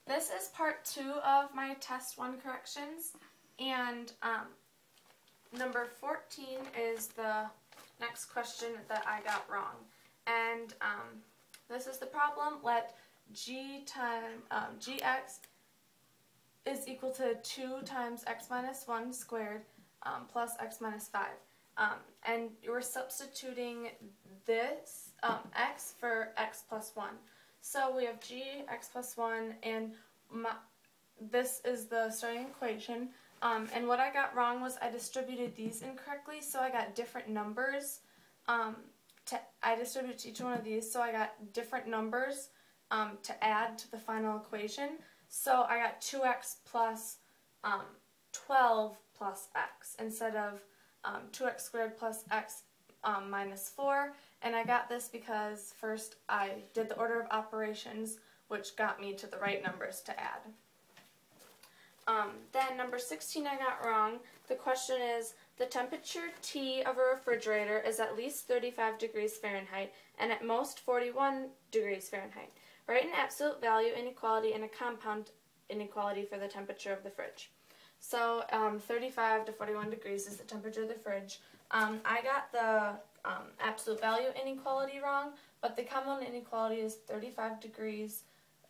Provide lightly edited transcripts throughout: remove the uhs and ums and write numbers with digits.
This is part 2 of my test 1 corrections, and number 14 is the next question that I got wrong. And this is the problem. Let g times gx is equal to 2 times x minus 1 squared plus x minus 5. And we're substituting this x for x plus 1. So we have g, x plus 1, and this is the starting equation. And what I got wrong was I distributed these incorrectly, so I got different numbers. I distributed each one of these, so I got different numbers to add to the final equation. So I got 2x plus 12 plus x instead of 2x squared plus x minus 4. And I got this because first I did the order of operations, which got me to the right numbers to add. Then number 16 I got wrong. The question is, the temperature T of a refrigerator is at least 35 degrees Fahrenheit and at most 41 degrees Fahrenheit. Write an absolute value inequality and a compound inequality for the temperature of the fridge. So 35 to 41 degrees is the temperature of the fridge. I got the absolute value inequality wrong, but the compound inequality is 35 degrees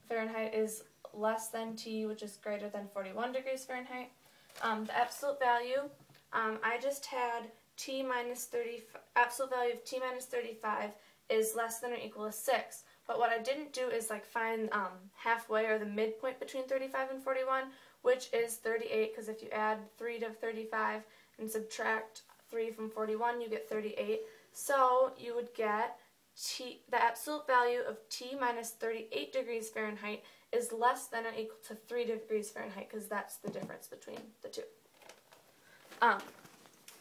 Fahrenheit is less than T, which is greater than 41 degrees Fahrenheit. The absolute value, I just had T minus 30, absolute value of T minus 35 is less than or equal to 6. But what I didn't do is find halfway or the midpoint between 35 and 41, which is 38, because if you add 3 to 35 and subtract 3 from 41, you get 38. So you would get the absolute value of T minus 38 degrees Fahrenheit is less than or equal to 3 degrees Fahrenheit, because that's the difference between the two.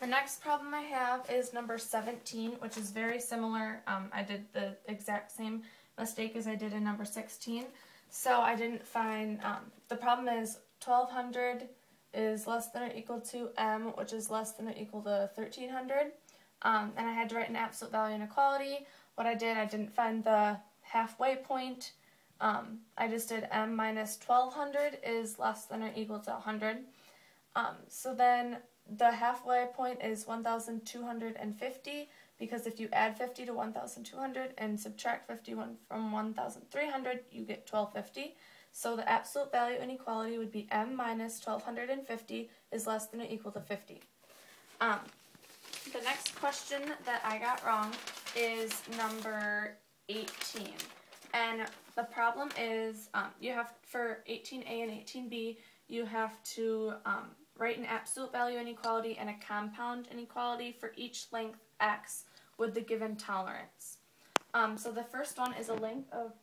The next problem I have is number 17, which is very similar. I did the exact same mistake as I did in number 16. So I didn't find, the problem is 1200 is less than or equal to m, which is less than or equal to 1300. And I had to write an absolute value inequality. What I didn't find the halfway point. I just did m minus 1200 is less than or equal to 100. So then the halfway point is 1250, because if you add 50 to 1200 and subtract 51 from 1300, you get 1250. So the absolute value inequality would be m minus 1250 is less than or equal to 50. The next question that I got wrong is number 18. And the problem is, you have, for 18a and 18b, you have to write an absolute value inequality and a compound inequality for each length x with the given tolerance. So the first one is a length of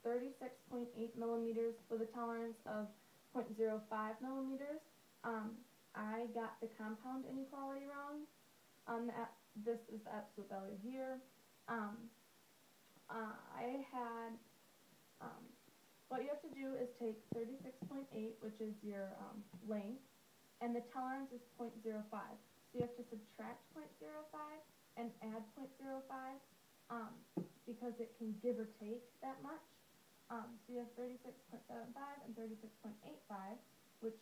36.8 millimeters with a tolerance of 0.05 millimeters. I got the compound inequality wrong. This is the absolute value here. What you have to do is take 36.8, which is your length, and the tolerance is 0.05. So you have to subtract 0.05 and add 0.05 because it can give or take that much. So you have 36.75 and 36.85, which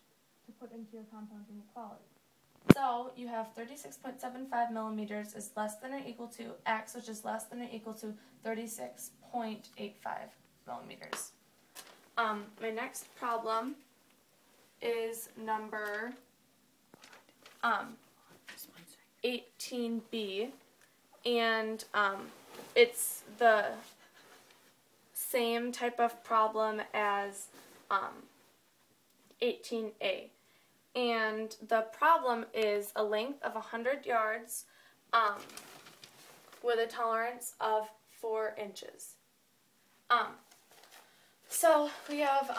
to put into your compound inequality. So you have 36.75 millimeters is less than or equal to x, which is less than or equal to 36.85 millimeters. My next problem is number 18b, and it's the same type of problem as 18a. And the problem is a length of 100 yards with a tolerance of 4 inches. So we have,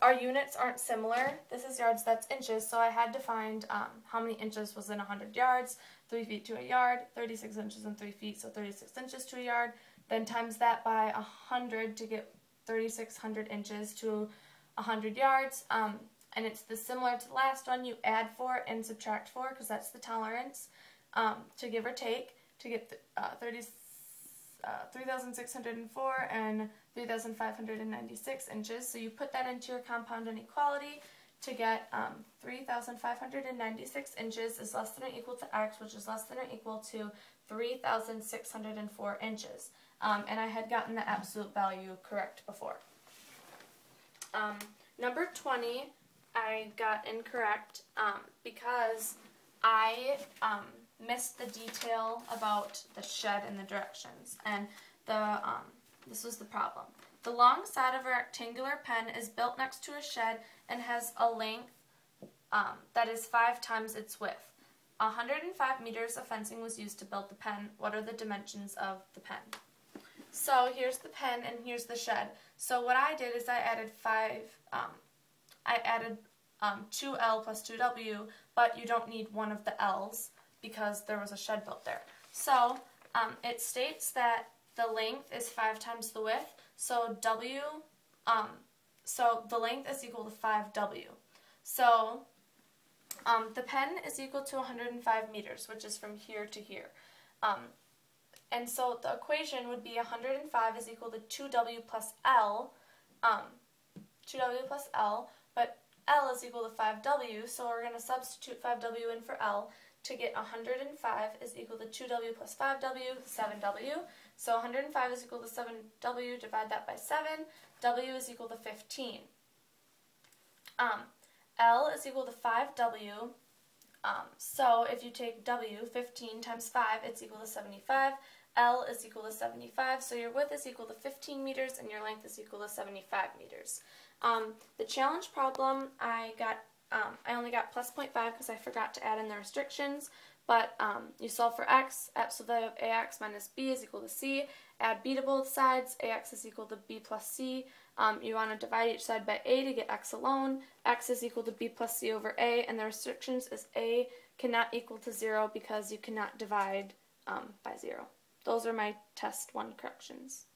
our units aren't similar. This is yards, that's inches, so I had to find how many inches was in 100 yards, 3 feet to a yard, 36 inches in 3 feet, so 36 inches to a yard, then times that by 100 to get 3,600 inches to 100 yards. And it's similar to the last one. You add 4 and subtract 4, because that's the tolerance, to give or take, to get 3,604 and 3,596 inches. So you put that into your compound inequality to get 3,596 inches is less than or equal to x, which is less than or equal to 3,604 inches. And I had gotten the absolute value correct before. Number 20, I got incorrect because I missed the detail about the shed and the directions. And this was the problem. The long side of a rectangular pen is built next to a shed and has a length that is 5 times its width. 105 meters of fencing was used to build the pen. What are the dimensions of the pen? So here's the pen and here's the shed. So what I did is I added 2L plus 2W, but you don't need one of the L's because there was a shed built there. So it states that the length is 5 times the width, so so the length is equal to 5W. So the pen is equal to 105 meters, which is from here to here. And so the equation would be 105 is equal to 2W plus L, 2W plus L, but L is equal to 5W, so we're going to substitute 5W in for L to get 105 is equal to 2W plus 5W, 7W. So 105 is equal to 7W, divide that by 7, W is equal to 15. L is equal to 5W, so if you take W, 15 times 5, it's equal to 75. L is equal to 75, so your width is equal to 15 meters and your length is equal to 75 meters. The challenge problem, I only got plus 0.5 because I forgot to add in the restrictions, but you solve for x, absolute value of ax minus b is equal to c, add b to both sides, ax is equal to b plus c. You want to divide each side by a to get x alone, x is equal to b plus c over a, and the restrictions is a cannot equal to 0 because you cannot divide by 0. Those are my test 1 corrections.